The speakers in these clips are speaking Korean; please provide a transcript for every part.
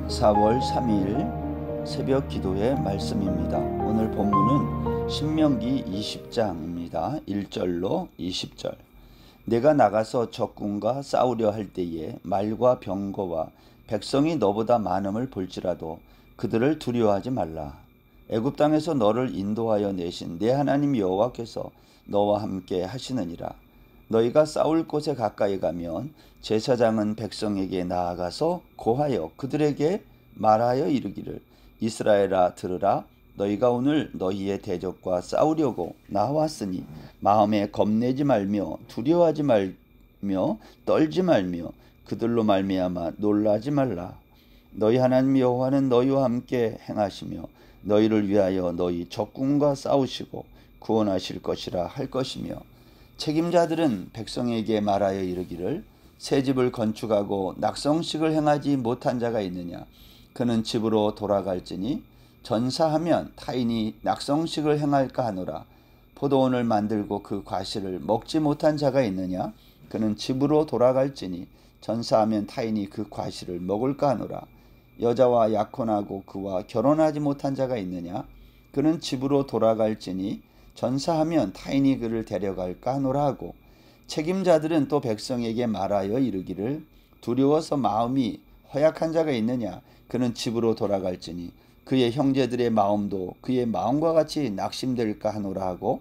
4월 3일 새벽 기도의 말씀입니다. 오늘 본문은 신명기 20장입니다. 1절로 20절. 내가 나가서 적군과 싸우려 할 때에 말과 병거와 백성이 너보다 많음을 볼지라도 그들을 두려워하지 말라. 애굽 땅에서 너를 인도하여 내신 내 하나님 여호와께서 너와 함께 하시느니라. 너희가 싸울 곳에 가까이 가면 제사장은 백성에게 나아가서 고하여 그들에게 말하여 이르기를, 이스라엘아 들으라. 너희가 오늘 너희의 대적과 싸우려고 나왔으니 마음에 겁내지 말며 두려워하지 말며 떨지 말며 그들로 말미암아 놀라지 말라. 너희 하나님 여호와는 너희와 함께 행하시며 너희를 위하여 너희 적군과 싸우시고 구원하실 것이라 할 것이며, 책임자들은 백성에게 말하여 이르기를, 새 집을 건축하고 낙성식을 행하지 못한 자가 있느냐? 그는 집으로 돌아갈지니 전사하면 타인이 낙성식을 행할까 하노라. 포도원을 만들고 그 과실을 먹지 못한 자가 있느냐? 그는 집으로 돌아갈지니 전사하면 타인이 그 과실을 먹을까 하노라. 여자와 약혼하고 그와 결혼하지 못한 자가 있느냐? 그는 집으로 돌아갈지니 전사하면 타인이 그를 데려갈까 하노라 하고, 책임자들은 또 백성에게 말하여 이르기를, 두려워서 마음이 허약한 자가 있느냐? 그는 집으로 돌아갈지니 그의 형제들의 마음도 그의 마음과 같이 낙심될까 하노라 하고,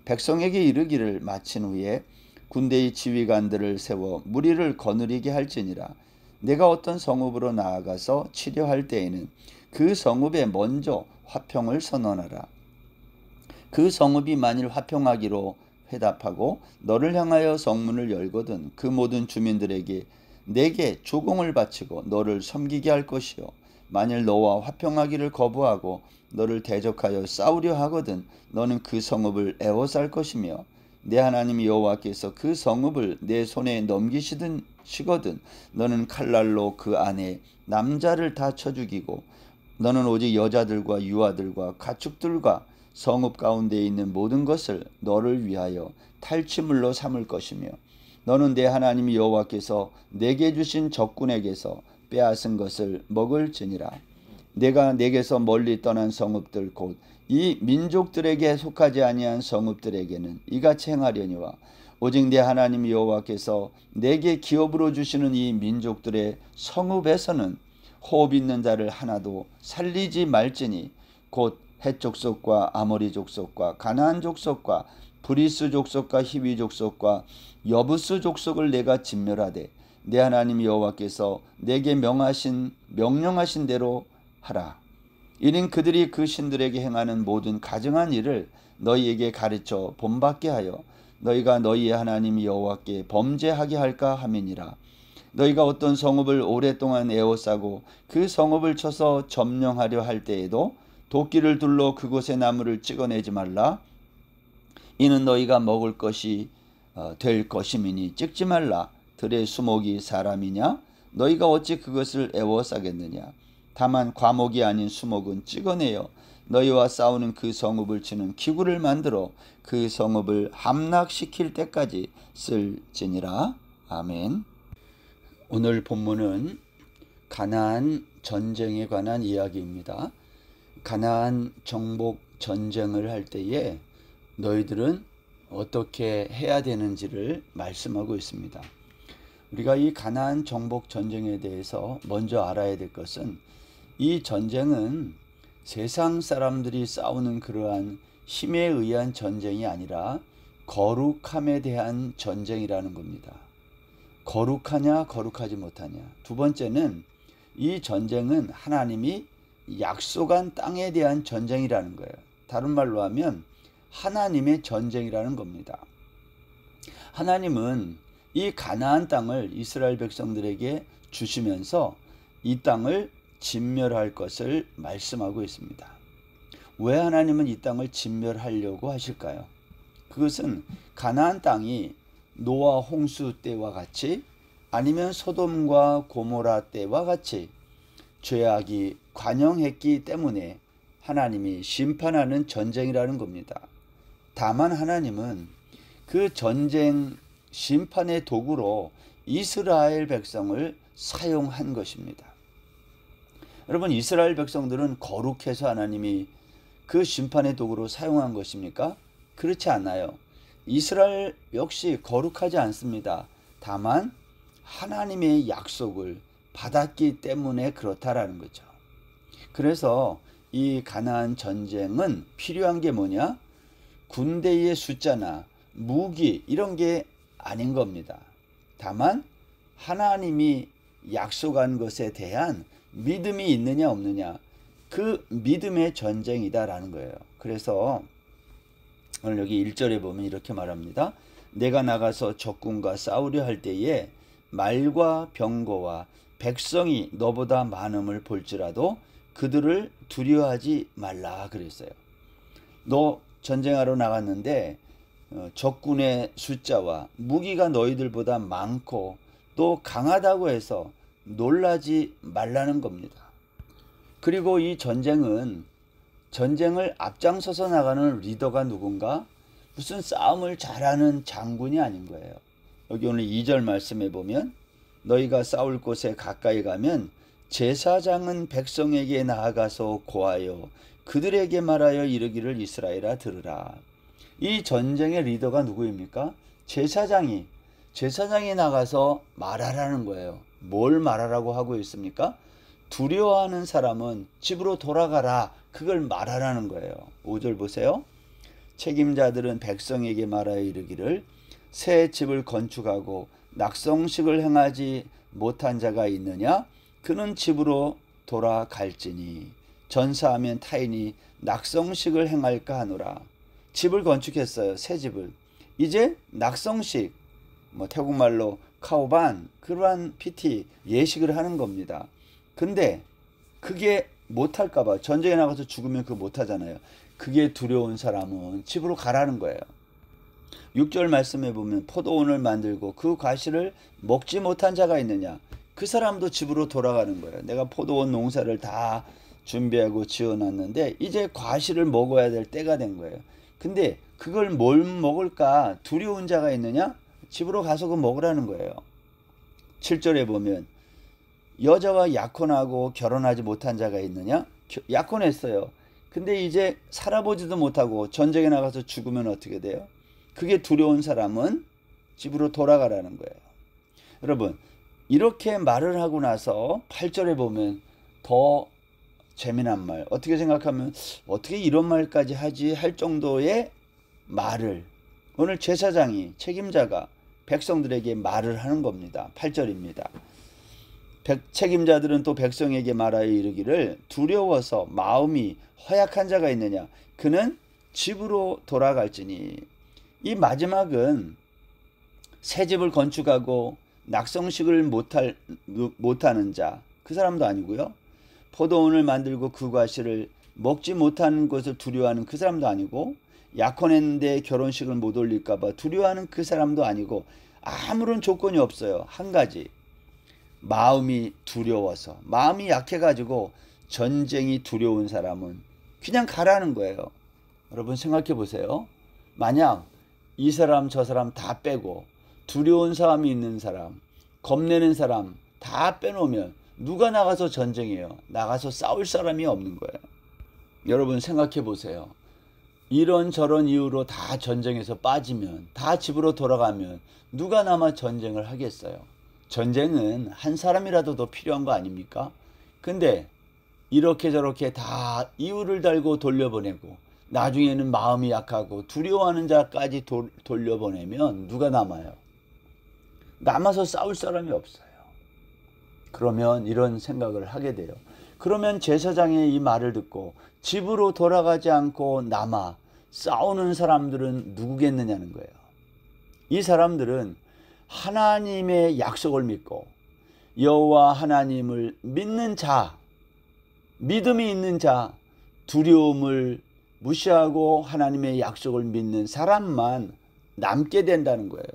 백성에게 이르기를 마친 후에 군대의 지휘관들을 세워 무리를 거느리게 할지니라. 내가 어떤 성읍으로 나아가서 치려할 때에는 그 성읍에 먼저 화평을 선언하라. 그 성읍이 만일 화평하기로 회답하고 너를 향하여 성문을 열거든 그 모든 주민들에게 내게 조공을 바치고 너를 섬기게 할 것이요, 만일 너와 화평하기를 거부하고 너를 대적하여 싸우려 하거든 너는 그 성읍을 애워쌀 것이며, 내 하나님 여호와께서 그 성읍을 내 손에 넘기시거든 너는 칼날로 그 안에 남자를 다 쳐 죽이고, 너는 오직 여자들과 유아들과 가축들과 성읍 가운데 있는 모든 것을 너를 위하여 탈취물로 삼을 것이며, 너는 내 하나님 여호와께서 내게 주신 적군에게서 빼앗은 것을 먹을지니라. 내가 내게서 멀리 떠난 성읍들 곧 이 민족들에게 속하지 아니한 성읍들에게는 이같이 행하려니와, 오직 내 하나님 여호와께서 내게 기업으로 주시는 이 민족들의 성읍에서는 호흡 있는 자를 하나도 살리지 말지니, 곧 헷 족속과 아모리 족속과 가나안 족속과 브리스 족속과 히위 족속과 여부스 족속을 내가 진멸하되 내 하나님 여호와께서 내게 명령하신 대로 하라. 이는 그들이 그 신들에게 행하는 모든 가증한 일을 너희에게 가르쳐 본받게 하여 너희가 너희의 하나님 여호와께 범죄하게 할까 함이니라. 너희가 어떤 성읍을 오랫동안 에워싸고 그 성읍을 쳐서 점령하려 할 때에도 도끼를 둘러 그곳의 나무를 찍어내지 말라. 이는 너희가 먹을 것이 될 것임이니 찍지 말라. 들의 수목이 사람이냐? 너희가 어찌 그것을 애워싸겠느냐? 다만 과목이 아닌 수목은 찍어내어 너희와 싸우는 그 성읍을 치는 기구를 만들어 그 성읍을 함락시킬 때까지 쓸지니라. 아멘. 오늘 본문은 가나안 전쟁에 관한 이야기입니다. 가나안 정복 전쟁을 할 때에 너희들은 어떻게 해야 되는지를 말씀하고 있습니다. 우리가 이 가나안 정복 전쟁에 대해서 먼저 알아야 될 것은, 이 전쟁은 세상 사람들이 싸우는 그러한 힘에 의한 전쟁이 아니라 거룩함에 대한 전쟁이라는 겁니다. 거룩하냐 거룩하지 못하냐. 두 번째는 이 전쟁은 하나님이 약속한 땅에 대한 전쟁이라는 거예요. 다른 말로 하면 하나님의 전쟁이라는 겁니다. 하나님은 이 가나안 땅을 이스라엘 백성들에게 주시면서 이 땅을 진멸할 것을 말씀하고 있습니다. 왜 하나님은 이 땅을 진멸하려고 하실까요? 그것은 가나안 땅이 노아 홍수 때와 같이, 아니면 소돔과 고모라 때와 같이 죄악이 관영했기 때문에 하나님이 심판하는 전쟁이라는 겁니다. 다만 하나님은 그 전쟁 심판의 도구로 이스라엘 백성을 사용한 것입니다. 여러분, 이스라엘 백성들은 거룩해서 하나님이 그 심판의 도구로 사용한 것입니까? 그렇지 않아요. 이스라엘 역시 거룩하지 않습니다. 다만 하나님의 약속을 받았기 때문에 그렇다라는 거죠. 그래서 이 가나안 전쟁은 필요한 게 뭐냐? 군대의 숫자나 무기 이런 게 아닌 겁니다. 다만 하나님이 약속한 것에 대한 믿음이 있느냐 없느냐, 그 믿음의 전쟁이다라는 거예요. 그래서 오늘 여기 1절에 보면 이렇게 말합니다. 내가 나가서 적군과 싸우려 할 때에 말과 병거와 백성이 너보다 많음을 볼지라도 그들을 두려워하지 말라 그랬어요. 너 전쟁하러 나갔는데 적군의 숫자와 무기가 너희들보다 많고 또 강하다고 해서 놀라지 말라는 겁니다. 그리고 이 전쟁은 전쟁을 앞장서서 나가는 리더가 누군가? 무슨 싸움을 잘하는 장군이 아닌 거예요. 여기 오늘 2절 말씀에 보면 너희가 싸울 곳에 가까이 가면 제사장은 백성에게 나아가서 고하여 그들에게 말하여 이르기를 이스라엘아 들으라. 이 전쟁의 리더가 누구입니까? 제사장이 나가서 말하라는 거예요. 뭘 말하라고 하고 있습니까? 두려워하는 사람은 집으로 돌아가라. 그걸 말하라는 거예요. 5절 보세요. 책임자들은 백성에게 말하여 이르기를 새 집을 건축하고 낙성식을 행하지 못한 자가 있느냐? 그는 집으로 돌아갈지니 전사하면 타인이 낙성식을 행할까 하노라. 집을 건축했어요. 새 집을. 이제 낙성식, 태국말로 카오반, 그러한 PT 예식을 하는 겁니다. 근데 그게 못할까봐, 전쟁에 나가서 죽으면 그거 못하잖아요. 그게 두려운 사람은 집으로 가라는 거예요. 6절 말씀에 보면 포도원을 만들고 그 과실을 먹지 못한 자가 있느냐? 그 사람도 집으로 돌아가는 거예요. 내가 포도원 농사를 다 준비하고 지어놨는데 이제 과실을 먹어야 될 때가 된 거예요. 근데 그걸 뭘 먹을까 두려운 자가 있느냐? 집으로 가서 그거 먹으라는 거예요. 7절에 보면 여자와 약혼하고 결혼하지 못한 자가 있느냐? 약혼했어요. 근데 이제 살아보지도 못하고 전쟁에 나가서 죽으면 어떻게 돼요? 그게 두려운 사람은 집으로 돌아가라는 거예요. 여러분, 이렇게 말을 하고 나서 8절에 보면 더 재미난 말, 어떻게 생각하면 어떻게 이런 말까지 하지 할 정도의 말을 오늘 제사장이, 책임자가 백성들에게 말을 하는 겁니다. 8절입니다. 책임자들은 또 백성에게 말하여 이르기를 두려워서 마음이 허약한 자가 있느냐? 그는 집으로 돌아갈지니. 이 마지막은 새 집을 건축하고 낙성식을 못하는 자, 그 사람도 아니고요. 포도원을 만들고 그 과실을 먹지 못하는 것을 두려워하는 그 사람도 아니고, 약혼했는데 결혼식을 못 올릴까 봐 두려워하는 그 사람도 아니고, 아무런 조건이 없어요. 한 가지, 마음이 두려워서, 마음이 약해가지고 전쟁이 두려운 사람은 그냥 가라는 거예요. 여러분 생각해 보세요. 만약 이 사람 저 사람 다 빼고 두려운 사람이 있는 사람, 겁내는 사람 다 빼놓으면 누가 나가서 전쟁해요? 나가서 싸울 사람이 없는 거예요. 여러분 생각해 보세요. 이런저런 이유로 다 전쟁에서 빠지면, 다 집으로 돌아가면 누가 남아 전쟁을 하겠어요? 전쟁은 한 사람이라도 더 필요한 거 아닙니까? 근데 이렇게 저렇게 다 이유를 달고 돌려보내고 나중에는 마음이 약하고 두려워하는 자까지 돌려보내면 누가 남아요? 남아서 싸울 사람이 없어요. 그러면 이런 생각을 하게 돼요. 그러면 제사장의 이 말을 듣고 집으로 돌아가지 않고 남아 싸우는 사람들은 누구겠느냐는 거예요. 이 사람들은 하나님의 약속을 믿고 여호와 하나님을 믿는 자, 믿음이 있는 자, 두려움을 무시하고 하나님의 약속을 믿는 사람만 남게 된다는 거예요.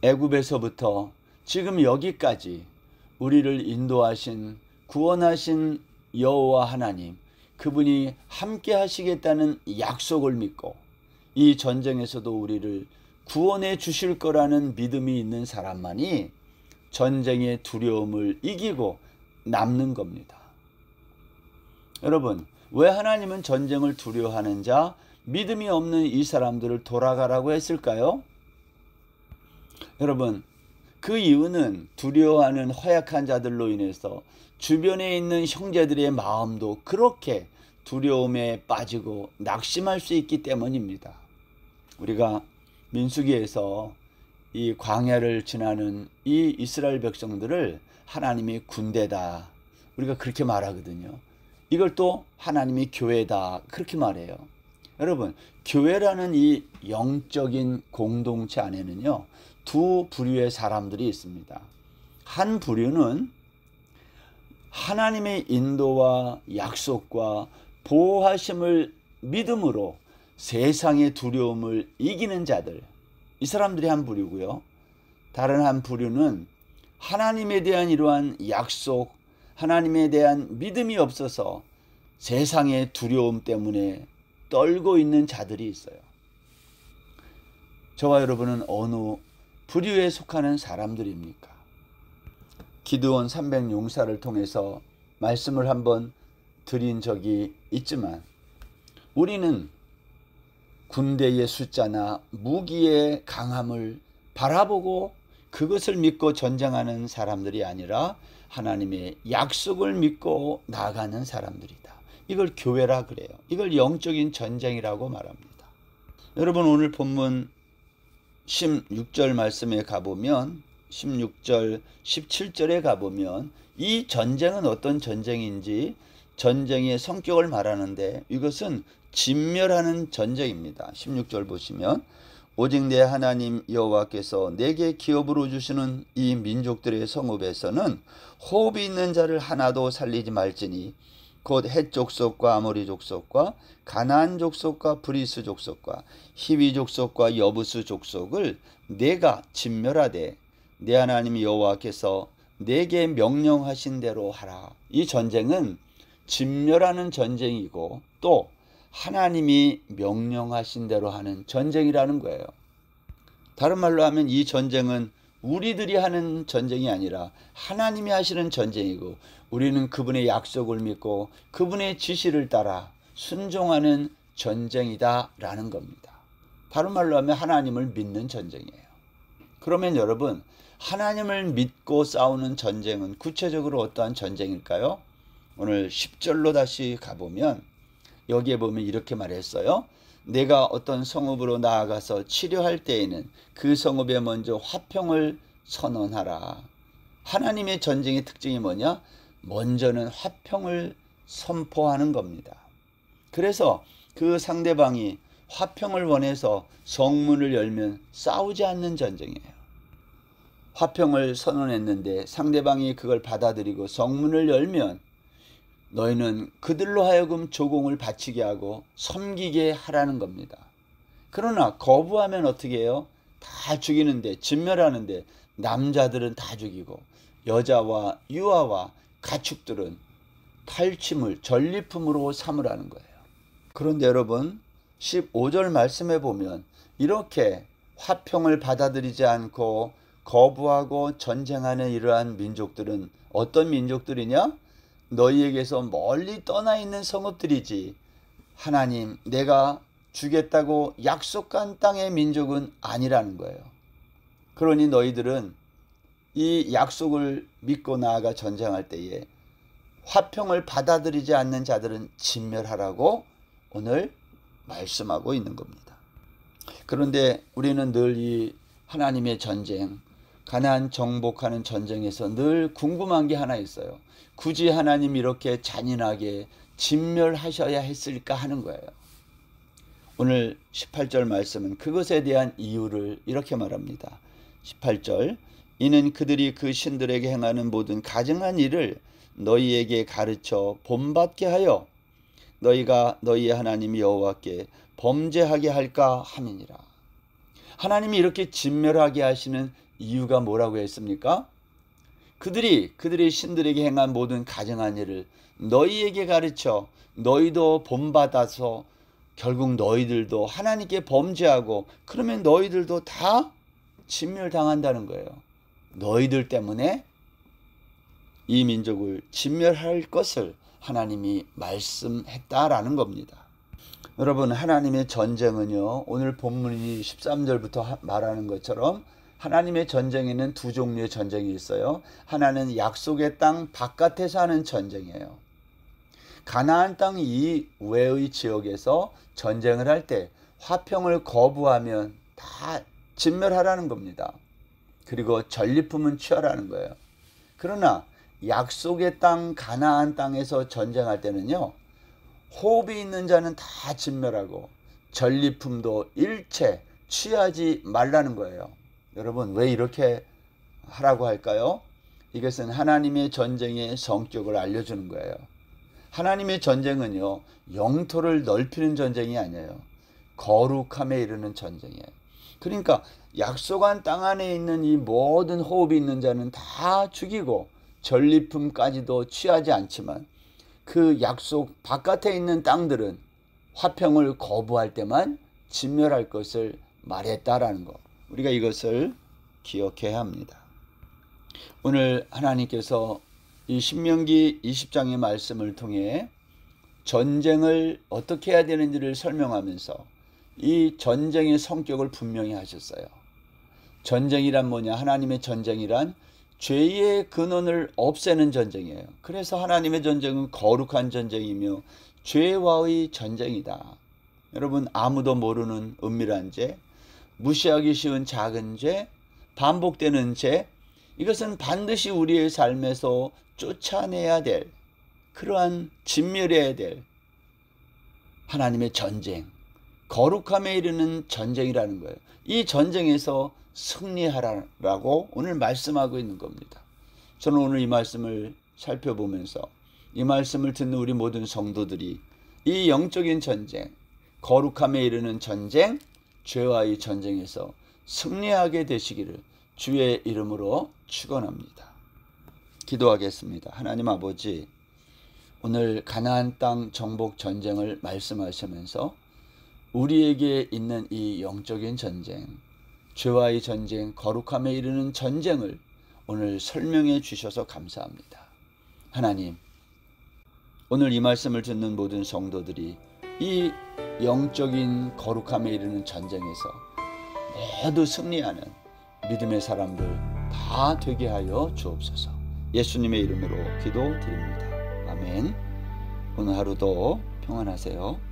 애굽에서부터 지금 여기까지 우리를 인도하신, 구원하신 여호와 하나님, 그분이 함께 하시겠다는 약속을 믿고 이 전쟁에서도 우리를 구원해 주실 거라는 믿음이 있는 사람만이 전쟁의 두려움을 이기고 남는 겁니다. 여러분, 왜 하나님은 전쟁을 두려워하는 자, 믿음이 없는 이 사람들을 돌아가라고 했을까요? 여러분, 그 이유는 두려워하는 허약한 자들로 인해서 주변에 있는 형제들의 마음도 그렇게 두려움에 빠지고 낙심할 수 있기 때문입니다. 우리가 민수기에서 이 광야를 지나는 이 이스라엘 백성들을 하나님이 군대다, 우리가 그렇게 말하거든요. 이걸 또 하나님이 교회다, 그렇게 말해요. 여러분, 교회라는 이 영적인 공동체 안에는요, 두 부류의 사람들이 있습니다. 한 부류는 하나님의 인도와 약속과 보호하심을 믿음으로 세상의 두려움을 이기는 자들, 이 사람들이 한 부류고요. 다른 한 부류는 하나님에 대한 이러한 약속, 하나님에 대한 믿음이 없어서 세상의 두려움 때문에 떨고 있는 자들이 있어요. 저와 여러분은 어느 부류에 속하는 사람들입니까? 기드온 300용사를 통해서 말씀을 한번 드린 적이 있지만, 우리는 군대의 숫자나 무기의 강함을 바라보고 그것을 믿고 전쟁하는 사람들이 아니라 하나님의 약속을 믿고 나아가는 사람들이다. 이걸 교회라 그래요. 이걸 영적인 전쟁이라고 말합니다. 여러분, 오늘 본문 16절 말씀에 가보면, 16절 17절에 가보면 이 전쟁은 어떤 전쟁인지 전쟁의 성격을 말하는데, 이것은 진멸하는 전쟁입니다. 16절 보시면, 오직 내 하나님 여호와께서 내게 기업으로 주시는 이 민족들의 성읍에서는 호흡이 있는 자를 하나도 살리지 말지니 곧 헷 족속과 아모리 족속과 가나안 족속과 브리스 족속과 히위 족속과 여부스 족속을 내가 진멸하되 내 하나님 여호와께서 내게 명령하신 대로 하라. 이 전쟁은 진멸하는 전쟁이고 또 하나님이 명령하신 대로 하는 전쟁이라는 거예요. 다른 말로 하면 이 전쟁은 우리들이 하는 전쟁이 아니라 하나님이 하시는 전쟁이고, 우리는 그분의 약속을 믿고 그분의 지시를 따라 순종하는 전쟁이다 라는 겁니다. 다른 말로 하면 하나님을 믿는 전쟁이에요. 그러면 여러분, 하나님을 믿고 싸우는 전쟁은 구체적으로 어떠한 전쟁일까요? 오늘 10절로 다시 가보면, 여기에 보면 이렇게 말했어요. 내가 어떤 성읍으로 나아가서 치료할 때에는 그 성읍에 먼저 화평을 선언하라. 하나님의 전쟁의 특징이 뭐냐? 먼저는 화평을 선포하는 겁니다. 그래서 그 상대방이 화평을 원해서 성문을 열면 싸우지 않는 전쟁이에요. 화평을 선언했는데 상대방이 그걸 받아들이고 성문을 열면 너희는 그들로 하여금 조공을 바치게 하고 섬기게 하라는 겁니다. 그러나 거부하면 어떻게 해요? 다 죽이는데, 진멸하는데 남자들은 다 죽이고 여자와 유아와 가축들은 탈취물, 전리품으로 삼으라는 거예요. 그런데 여러분, 15절 말씀에 보면 이렇게 화평을 받아들이지 않고 거부하고 전쟁하는 이러한 민족들은 어떤 민족들이냐? 너희에게서 멀리 떠나 있는 성읍들이지 하나님 내가 주겠다고 약속한 땅의 민족은 아니라는 거예요. 그러니 너희들은 이 약속을 믿고 나아가 전쟁할 때에 화평을 받아들이지 않는 자들은 진멸하라고 오늘 말씀하고 있는 겁니다. 그런데 우리는 늘 이 하나님의 전쟁, 가나안 정복하는 전쟁에서 늘 궁금한 게 하나 있어요. 굳이 하나님 이렇게 잔인하게 진멸하셔야 했을까 하는 거예요. 오늘 18절 말씀은 그것에 대한 이유를 이렇게 말합니다. 18절, 이는 그들이 그 신들에게 행하는 모든 가증한 일을 너희에게 가르쳐 본받게 하여 너희가 너희의 하나님 여호와께 범죄하게 할까 함이니라. 하나님이 이렇게 진멸하게 하시는 이유가 뭐라고 했습니까? 그들이 신들에게 행한 모든 가증한 일을 너희에게 가르쳐 너희도 본받아서 결국 너희들도 하나님께 범죄하고, 그러면 너희들도 다 진멸당한다는 거예요. 너희들 때문에 이 민족을 진멸할 것을 하나님이 말씀했다라는 겁니다. 여러분, 하나님의 전쟁은요, 오늘 본문이 13절부터 말하는 것처럼 하나님의 전쟁에는 두 종류의 전쟁이 있어요. 하나는 약속의 땅 바깥에서 하는 전쟁이에요. 가나안 땅 이외의 지역에서 전쟁을 할 때 화평을 거부하면 다 진멸하라는 겁니다. 그리고 전리품은 취하라는 거예요. 그러나 약속의 땅 가나안 땅에서 전쟁할 때는요, 호흡이 있는 자는 다 진멸하고 전리품도 일체 취하지 말라는 거예요. 여러분, 왜 이렇게 하라고 할까요? 이것은 하나님의 전쟁의 성격을 알려주는 거예요. 하나님의 전쟁은요, 영토를 넓히는 전쟁이 아니에요. 거룩함에 이르는 전쟁이에요. 그러니까 약속한 땅 안에 있는 이 모든 호흡이 있는 자는 다 죽이고 전리품까지도 취하지 않지만 그 약속 바깥에 있는 땅들은 화평을 거부할 때만 진멸할 것을 말했다라는 거. 우리가 이것을 기억해야 합니다. 오늘 하나님께서 이 신명기 20장의 말씀을 통해 전쟁을 어떻게 해야 되는지를 설명하면서 이 전쟁의 성격을 분명히 하셨어요. 전쟁이란 뭐냐? 하나님의 전쟁이란 죄의 근원을 없애는 전쟁이에요. 그래서 하나님의 전쟁은 거룩한 전쟁이며 죄와의 전쟁이다. 여러분, 아무도 모르는 은밀한 죄, 무시하기 쉬운 작은 죄, 반복되는 죄, 이것은 반드시 우리의 삶에서 쫓아내야 될, 그러한 진멸해야 될 하나님의 전쟁, 거룩함에 이르는 전쟁이라는 거예요. 이 전쟁에서 승리하라라고 오늘 말씀하고 있는 겁니다. 저는 오늘 이 말씀을 살펴보면서 이 말씀을 듣는 우리 모든 성도들이 이 영적인 전쟁, 거룩함에 이르는 전쟁, 죄와의 전쟁에서 승리하게 되시기를 주의 이름으로 축원합니다. 기도하겠습니다. 하나님 아버지, 오늘 가나안 땅 정복 전쟁을 말씀하시면서 우리에게 있는 이 영적인 전쟁, 죄와의 전쟁, 거룩함에 이르는 전쟁을 오늘 설명해 주셔서 감사합니다. 하나님, 오늘 이 말씀을 듣는 모든 성도들이 이 영적인 거룩함에 이르는 전쟁에서 모두 승리하는 믿음의 사람들 다 되게 하여 주옵소서. 예수님의 이름으로 기도드립니다. 아멘. 오늘 하루도 평안하세요.